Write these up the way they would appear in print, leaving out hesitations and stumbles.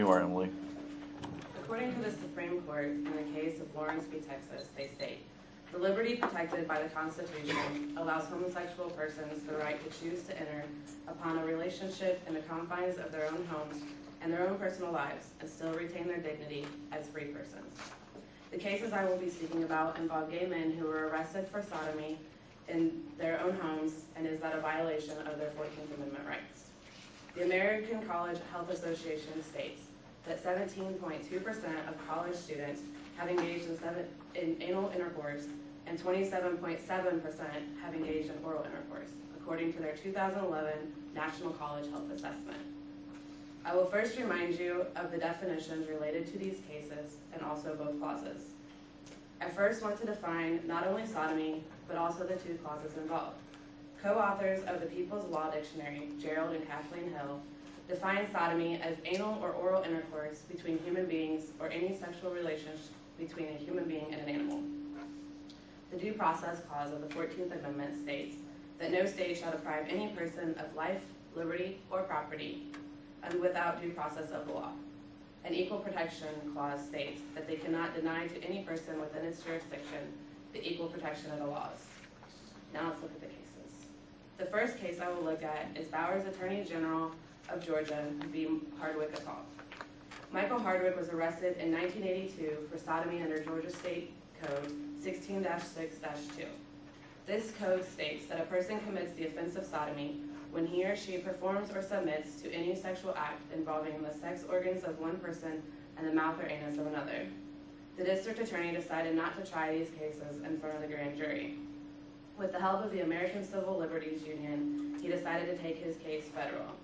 you are, Emily. According to the Supreme Court, in the case of Lawrence v. Texas, they state, "The liberty protected by the Constitution allows homosexual persons the right to choose to enter upon a relationship in the confines of their own homes and their own personal lives and still retain their dignity as free persons." The cases I will be speaking about involve gay men who were arrested for sodomy in their own homes, and is that a violation of their 14th Amendment rights. The American College Health Association states that 17.2% of college students have engaged in anal intercourse and 27.7% have engaged in oral intercourse, according to their 2011 National College Health Assessment. I will first remind you of the definitions related to these cases and also both clauses. I first want to define not only sodomy, but also the two clauses involved. Co-authors of the People's Law Dictionary, Gerald and Kathleen Hill, define sodomy as anal or oral intercourse between human beings or any sexual relationship between a human being and an animal. The Due Process Clause of the 14th Amendment states that no state shall deprive any person of life, liberty, or property and without due process of the law. An Equal Protection Clause states that they cannot deny to any person within its jurisdiction the equal protection of the laws. Now let's look at the cases. The first case I will look at is Bowers Attorney General of Georgia v. Hardwick et al. Michael Hardwick was arrested in 1982 for sodomy under Georgia State Code 16-6-2. This code states that a person commits the offense of sodomy when he or she performs or submits to any sexual act involving the sex organs of one person and the mouth or anus of another. The district attorney decided not to try these cases in front of the grand jury. With the help of the American Civil Liberties Union, he decided to take his case federal.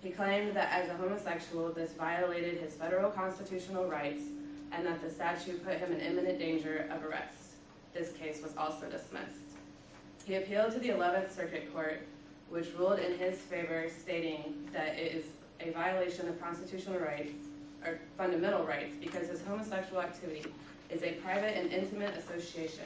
He claimed that as a homosexual, this violated his federal constitutional rights and that the statute put him in imminent danger of arrest. This case was also dismissed. He appealed to the 11th Circuit Court, which ruled in his favor, stating that it is a violation of constitutional rights or fundamental rights because his homosexual activity is a private and intimate association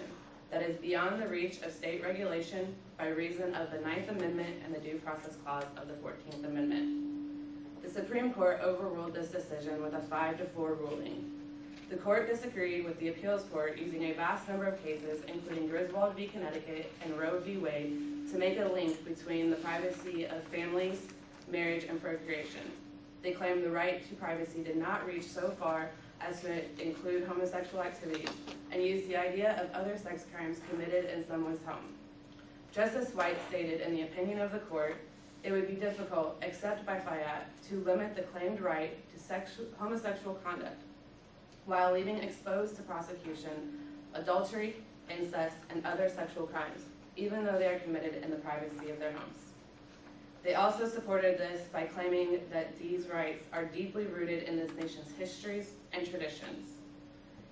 that is beyond the reach of state regulation by reason of the 9th Amendment and the Due Process Clause of the 14th Amendment. The Supreme Court overruled this decision with a 5-4 ruling. The court disagreed with the appeals court using a vast number of cases, including Griswold v. Connecticut and Roe v. Wade, to make a link between the privacy of families, marriage, and procreation. They claimed the right to privacy did not reach so far as to include homosexual activities, and used the idea of other sex crimes committed in someone's home. Justice White stated in the opinion of the court, it would be difficult, except by fiat, to limit the claimed right to homosexual conduct, while leaving exposed to prosecution adultery, incest, and other sexual crimes, even though they are committed in the privacy of their homes. They also supported this by claiming that these rights are deeply rooted in this nation's histories and traditions.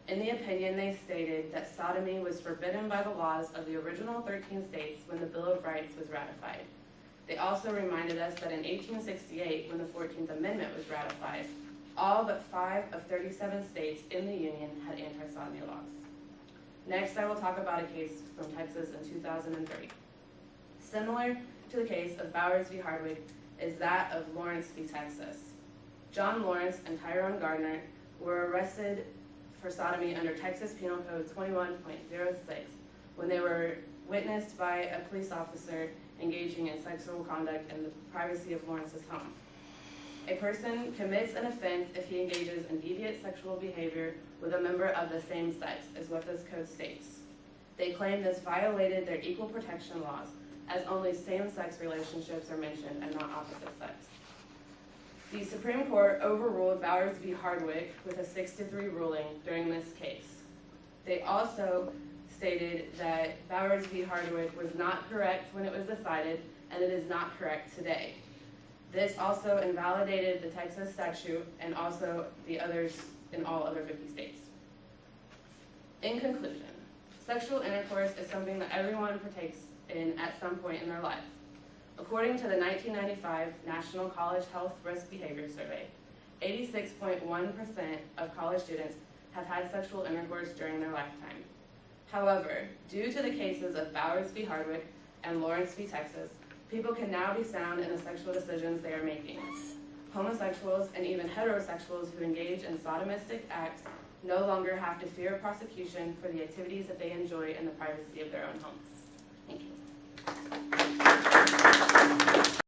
In the opinion, they stated that sodomy was forbidden by the laws of the original 13 states when the Bill of Rights was ratified. They also reminded us that in 1868, when the 14th Amendment was ratified, all but 5 of 37 states in the Union had anti-sodomy laws. Next, I will talk about a case from Texas in 2003. Similar to the case of Bowers v. Hardwick is that of Lawrence v. Texas. John Lawrence and Tyrone Gardner were arrested for sodomy under Texas Penal Code 21.06 when they were witnessed by a police officer engaging in sexual conduct in the privacy of Lawrence's home. A person commits an offense if he engages in deviant sexual behavior with a member of the same sex, is what this code states. They claim this violated their equal protection laws, as only same-sex relationships are mentioned and not opposite sex. The Supreme Court overruled Bowers v. Hardwick with a 6-3 ruling during this case. They also stated that Bowers v. Hardwick was not correct when it was decided, and it is not correct today. This also invalidated the Texas statute and also the others in all other 50 states. In conclusion, sexual intercourse is something that everyone partakes in at some point in their life. According to the 1995 National College Health Risk Behavior Survey, 86.1% of college students have had sexual intercourse during their lifetime. However, due to the cases of Bowers v. Hardwick and Lawrence v. Texas, people can now be sound in the sexual decisions they are making. homosexuals, and even heterosexuals who engage in sodomistic acts no longer have to fear prosecution for the activities that they enjoy in the privacy of their own homes. Thank you.